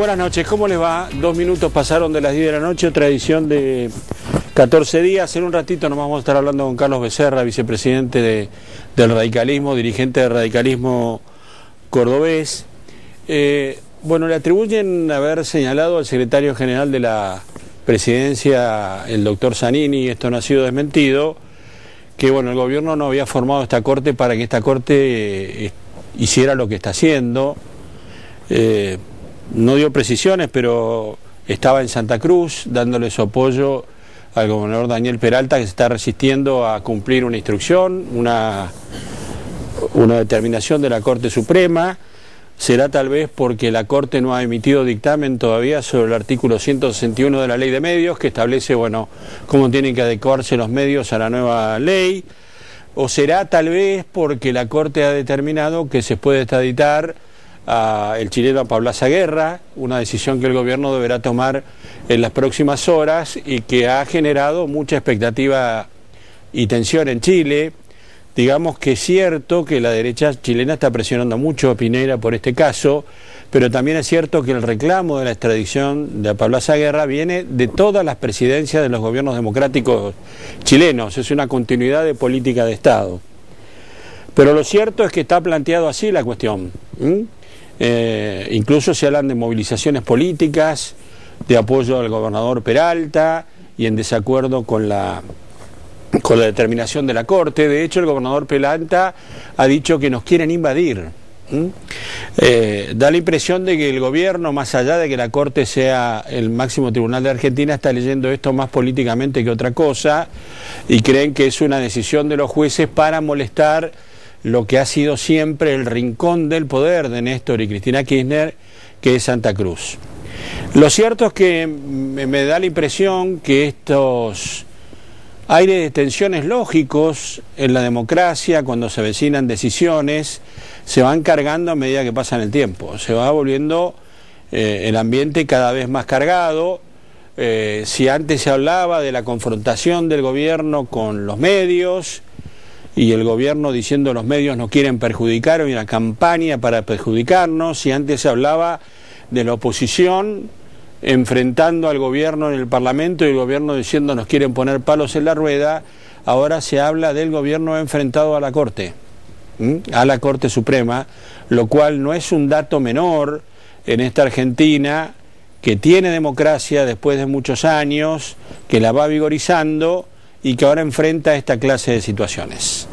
buenas noches, ¿cómo les va? 2 minutos pasaron de las 10 de la noche, otra edición de 14 días. En un ratito nos vamos a estar hablando con Carlos Becerra, vicepresidente del radicalismo, dirigente del radicalismo cordobés. Bueno, le atribuyen haber señalado al secretario general de la presidencia, el doctor Zanini, y esto no ha sido desmentido, que bueno, el gobierno no había formado esta corte para que esta corte hiciera lo que está haciendo. No dio precisiones, pero estaba en Santa Cruz dándole su apoyo al gobernador Daniel Peralta, que se está resistiendo a cumplir una instrucción, una determinación de la Corte Suprema. Será tal vez porque la Corte no ha emitido dictamen todavía sobre el artículo 161 de la Ley de Medios, que establece, bueno, cómo tienen que adecuarse los medios a la nueva ley. O será tal vez porque la Corte ha determinado que se puede extraditar el chileno Pablo Guerra, una decisión que el gobierno deberá tomar en las próximas horas y que ha generado mucha expectativa y tensión en Chile. Digamos que es cierto que la derecha chilena está presionando mucho a Piñera por este caso, pero también es cierto que el reclamo de la extradición de Pablo Guerra viene de todas las presidencias de los gobiernos democráticos chilenos, es una continuidad de política de Estado. Pero lo cierto es que está planteado así la cuestión. Incluso se hablan de movilizaciones políticas, de apoyo al gobernador Peralta y en desacuerdo con la determinación de la Corte. De hecho, el gobernador Peralta ha dicho que nos quieren invadir. Da la impresión de que el gobierno, más allá de que la Corte sea el máximo tribunal de Argentina, está leyendo esto más políticamente que otra cosa y creen que es una decisión de los jueces para molestar lo que ha sido siempre el rincón del poder de Néstor y Cristina Kirchner, que es Santa Cruz. Lo cierto es que me da la impresión que estos aires de tensiones lógicos en la democracia, cuando se avecinan decisiones, se van cargando a medida que pasa el tiempo. Se va volviendo el ambiente cada vez más cargado. Si antes se hablaba de la confrontación del gobierno con los medios, y el gobierno diciendo los medios nos quieren perjudicar, hay una campaña para perjudicarnos. Si antes se hablaba de la oposición enfrentando al gobierno en el Parlamento y el gobierno diciendo nos quieren poner palos en la rueda, ahora se habla del gobierno enfrentado a la Corte, a la Corte Suprema, lo cual no es un dato menor en esta Argentina que tiene democracia después de muchos años, que la va vigorizando y que ahora enfrenta esta clase de situaciones.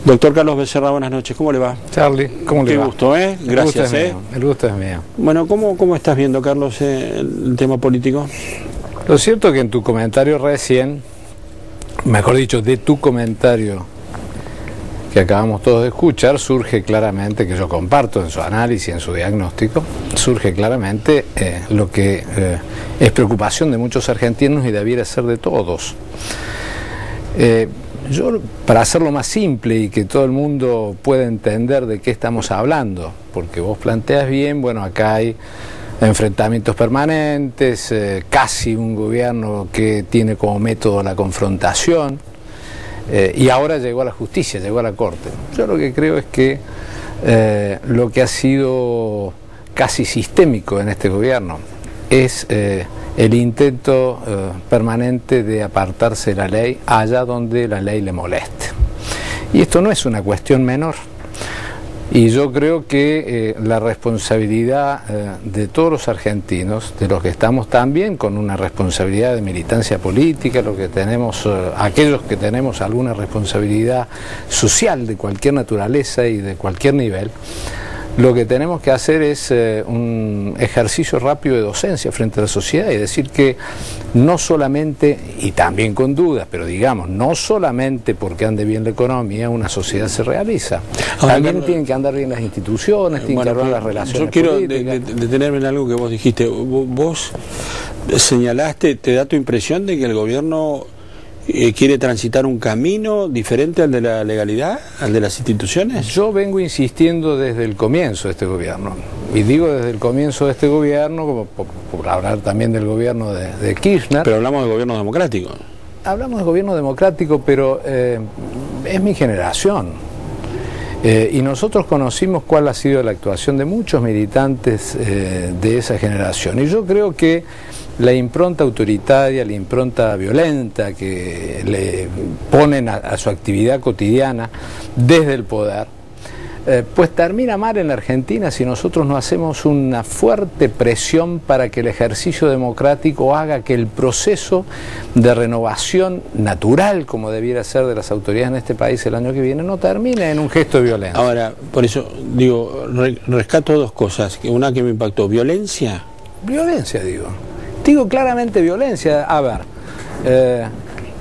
Doctor Carlos Becerra, buenas noches, ¿cómo le va? Charlie, ¿cómo le va? Qué gusto, Gracias, El gusto es mío. Bueno, ¿cómo estás viendo, Carlos, el tema político? Lo cierto es que en tu comentario recién, mejor dicho, de tu comentario que acabamos todos de escuchar, surge claramente, que yo comparto en su análisis, en su diagnóstico, surge claramente lo que es preocupación de muchos argentinos y debiera ser de todos. Yo, para hacerlo más simple y que todo el mundo pueda entender de qué estamos hablando, porque vos planteas bien, bueno, acá hay enfrentamientos permanentes, casi un gobierno que tiene como método la confrontación, y ahora llegó a la justicia, llegó a la Corte. Yo lo que creo es que lo que ha sido casi sistémico en este gobierno es el intento permanente de apartarse de la ley allá donde la ley le moleste. Y esto no es una cuestión menor. Y yo creo que la responsabilidad de todos los argentinos, de los que estamos también con una responsabilidad de militancia política, los que tenemos, aquellos que tenemos alguna responsabilidad social de cualquier naturaleza y de cualquier nivel, lo que tenemos que hacer es un ejercicio rápido de docencia frente a la sociedad y decir que no solamente, y también con dudas, pero digamos, no solamente porque ande bien la economía, una sociedad se realiza. Ahora, también tienen que andar bien las instituciones, tienen que andar las relaciones. Yo quiero detenerme en algo que vos dijiste. Vos señalaste, ¿te da tu impresión de que el gobierno quiere transitar un camino diferente al de la legalidad, al de las instituciones? Yo vengo insistiendo desde el comienzo de este gobierno, y digo desde el comienzo de este gobierno, como por hablar también del gobierno de Kirchner. Pero hablamos de gobierno democrático. Hablamos de gobierno democrático, pero es mi generación. Y nosotros conocimos cuál ha sido la actuación de muchos militantes de esa generación. Y yo creo que la impronta autoritaria, la impronta violenta que le ponen a su actividad cotidiana desde el poder, pues termina mal en la Argentina si nosotros no hacemos una fuerte presión para que el ejercicio democrático haga que el proceso de renovación natural, como debiera ser de las autoridades en este país el año que viene, no termine en un gesto de violencia. Ahora, por eso digo, rescato dos cosas. Una que me impactó, ¿violencia? Violencia, digo claramente violencia. A ver,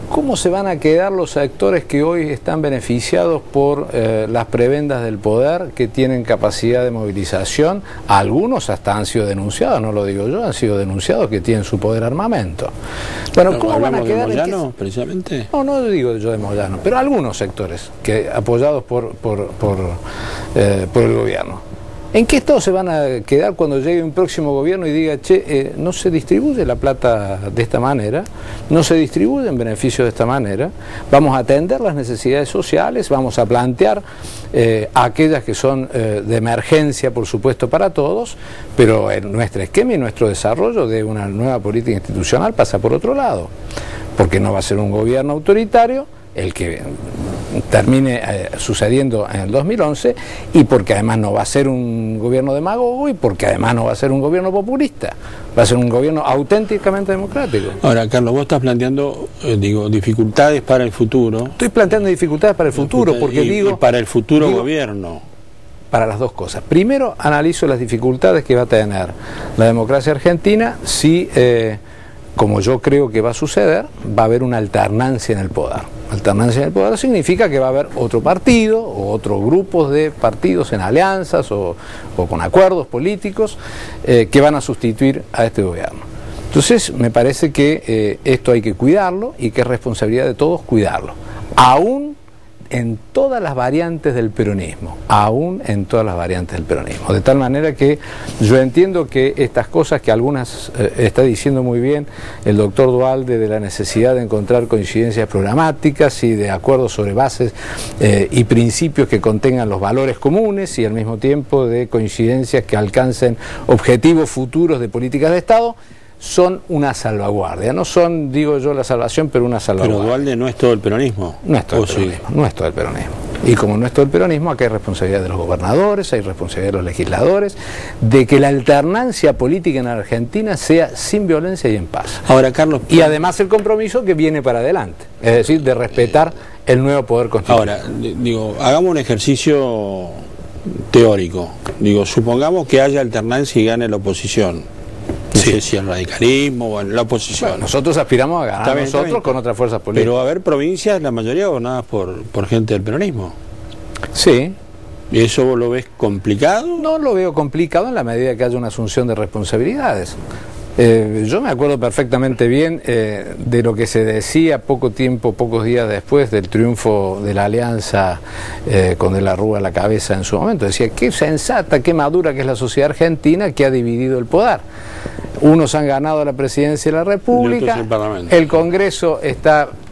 ¿cómo se van a quedar los sectores que hoy están beneficiados por las prebendas del poder, que tienen capacidad de movilización? Algunos hasta han sido denunciados, no lo digo yo, han sido denunciados que tienen su poder armamento. Bueno, ¿cómo van a quedar? ¿De Moyano, precisamente? No digo yo de Moyano, pero algunos sectores que apoyados por el gobierno. ¿En qué estado se van a quedar cuando llegue un próximo gobierno y diga, che, no se distribuye la plata de esta manera, no se distribuyen beneficios de esta manera, vamos a atender las necesidades sociales, vamos a plantear aquellas que son de emergencia, por supuesto, para todos, pero nuestro esquema y nuestro desarrollo de una nueva política institucional pasa por otro lado, porque no va a ser un gobierno autoritario el que termine sucediendo en el 2011, y porque además no va a ser un gobierno demagogo, y porque además no va a ser un gobierno populista, va a ser un gobierno auténticamente democrático. Ahora, Carlos, vos estás planteando, dificultades para el futuro. Estoy planteando dificultades para el futuro, porque y para el futuro gobierno. Para las dos cosas. Primero, analizo las dificultades que va a tener la democracia argentina si, como yo creo que va a suceder, va a haber una alternancia en el poder. Alternancia en el poder significa que va a haber otro partido o otros grupos de partidos en alianzas o con acuerdos políticos que van a sustituir a este gobierno. Entonces me parece que esto hay que cuidarlo y que es responsabilidad de todos cuidarlo, aún en todas las variantes del peronismo, de tal manera que yo entiendo que estas cosas que algunas está diciendo muy bien el doctor Duhalde, de la necesidad de encontrar coincidencias programáticas y de acuerdos sobre bases y principios que contengan los valores comunes, y al mismo tiempo de coincidencias que alcancen objetivos futuros de políticas de Estado, son una salvaguardia, no son, digo yo, la salvación, pero una salvaguardia. Pero Duhalde no es todo el peronismo. No es todo el peronismo, no es todo el peronismo. Y como no es todo el peronismo, acá hay responsabilidad de los gobernadores, hay responsabilidad de los legisladores, de que la alternancia política en Argentina sea sin violencia y en paz. Ahora, Carlos... Y además el compromiso que viene para adelante, es decir, de respetar el nuevo poder constitucional. Ahora, hagamos un ejercicio teórico. Supongamos que haya alternancia y gane la oposición. No sé si el radicalismo o en la oposición. Bueno, nosotros aspiramos a ganar nosotros con otras fuerzas políticas. Pero va a haber provincias, la mayoría gobernadas por gente del peronismo. Sí. ¿Y eso vos lo ves complicado? No lo veo complicado en la medida que haya una asunción de responsabilidades. Yo me acuerdo perfectamente bien de lo que se decía pocos días después del triunfo de la alianza con De la Rúa a la cabeza en su momento. Decía, qué sensata, qué madura que es la sociedad argentina, que ha dividido el poder. Unos han ganado la presidencia de la República, el Congreso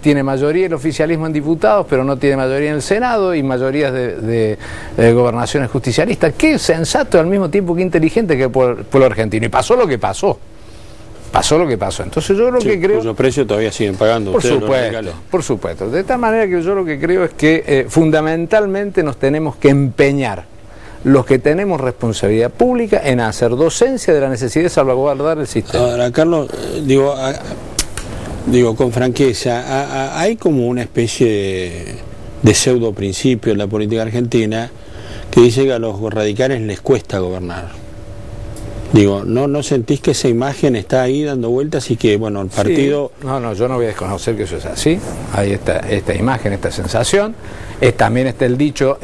tiene mayoría, el oficialismo en diputados, pero no tiene mayoría en el Senado, y mayorías de gobernaciones justicialistas. Qué sensato, al mismo tiempo que inteligente que el pueblo argentino. Y pasó lo que pasó. Entonces yo lo que creo... Cuyo precio todavía siguen pagando ustedes, por supuesto. De tal manera que yo lo que creo es que fundamentalmente nos tenemos que empeñar, los que tenemos responsabilidad pública, en hacer docencia de la necesidad de salvaguardar el sistema. Ahora, Carlos, digo con franqueza, hay como una especie de pseudo principio en la política argentina que dice que a los radicales les cuesta gobernar. ¿No sentís que esa imagen está ahí dando vueltas y que, bueno, el partido... Sí. No, yo no voy a desconocer que eso es así. Hay esta imagen, esta sensación. También está el dicho,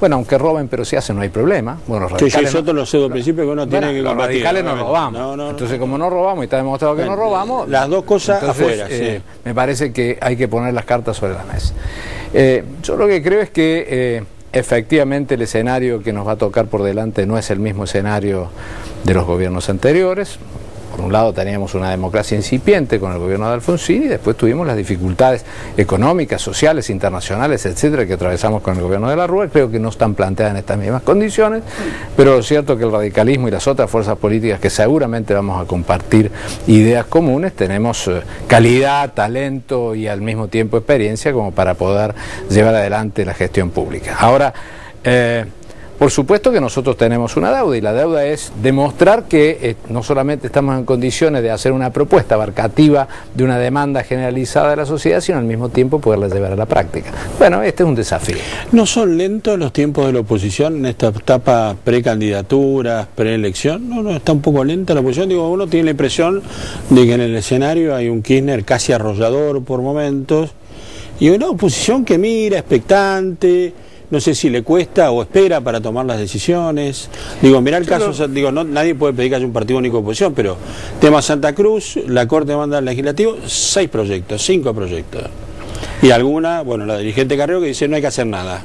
aunque roben, pero si hacen no hay problema. Bueno, los radicales... Sí, son los pseudoprincipios que uno tiene que combatir. Los radicales no robamos. Entonces, como no robamos y está demostrado que no robamos... Las dos cosas afuera, me parece que hay que poner las cartas sobre la mesa. Yo lo que creo es que... efectivamente el escenario que nos va a tocar por delante no es el mismo escenario de los gobiernos anteriores. Por un lado teníamos una democracia incipiente con el gobierno de Alfonsín y después tuvimos las dificultades económicas, sociales, internacionales, etcétera, que atravesamos con el gobierno de la Rúa. Creo que no están planteadas en estas mismas condiciones, pero es cierto que el radicalismo y las otras fuerzas políticas que seguramente vamos a compartir ideas comunes, tenemos calidad, talento y al mismo tiempo experiencia como para poder llevar adelante la gestión pública. Ahora, por supuesto que nosotros tenemos una deuda y la deuda es demostrar que no solamente estamos en condiciones de hacer una propuesta abarcativa de una demanda generalizada de la sociedad, sino al mismo tiempo poderla llevar a la práctica. Bueno, este es un desafío. ¿No son lentos los tiempos de la oposición en esta etapa precandidaturas, preelección? No, está un poco lenta la oposición. Digo, uno tiene la impresión de que en el escenario hay un Kirchner casi arrollador por momentos y una oposición que mira, expectante. No sé si le cuesta o espera para tomar las decisiones. Digo, mirá el caso, digo, nadie puede pedir que haya un partido único de oposición, pero tema Santa Cruz, la Corte manda al Legislativo 5 proyectos. Y alguna, bueno, la dirigente Carrió que dice no hay que hacer nada.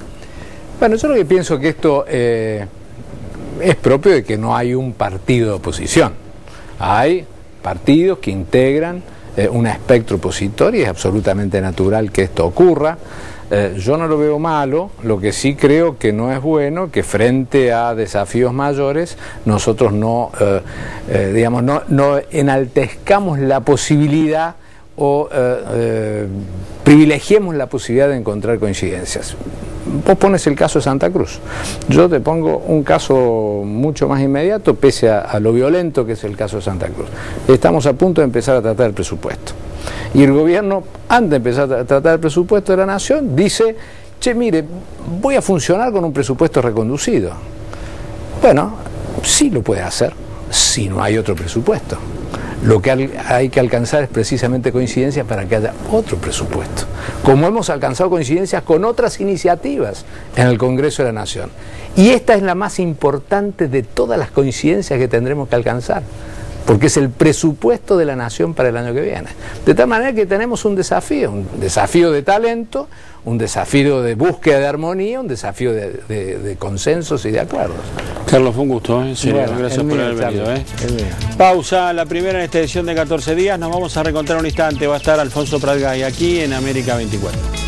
Bueno, yo lo que pienso que esto es propio de que no hay un partido de oposición. Hay partidos que integran un espectro opositor y es absolutamente natural que esto ocurra. Yo no lo veo malo, lo que sí creo que no es bueno que frente a desafíos mayores nosotros no enaltezcamos la posibilidad o privilegiemos la posibilidad de encontrar coincidencias. Vos pones el caso de Santa Cruz, yo te pongo un caso mucho más inmediato, pese a lo violento que es el caso de Santa Cruz. Estamos a punto de empezar a tratar el presupuesto. Y el gobierno, antes de empezar a tratar el presupuesto de la Nación, dice, che, mire, voy a funcionar con un presupuesto reconducido. Bueno, sí lo puede hacer, si no hay otro presupuesto. Lo que hay que alcanzar es precisamente coincidencias para que haya otro presupuesto. Como hemos alcanzado coincidencias con otras iniciativas en el Congreso de la Nación. Y esta es la más importante de todas las coincidencias que tendremos que alcanzar, porque es el presupuesto de la Nación para el año que viene. De tal manera que tenemos un desafío de talento, un desafío de búsqueda de armonía, un desafío de consensos y de acuerdos. Carlos, fue un gusto, en serio, bueno, gracias por haber venido. Pausa, la primera en esta edición de 14 días, nos vamos a reencontrar un instante, va a estar Alfonso Pratgay aquí en América 24.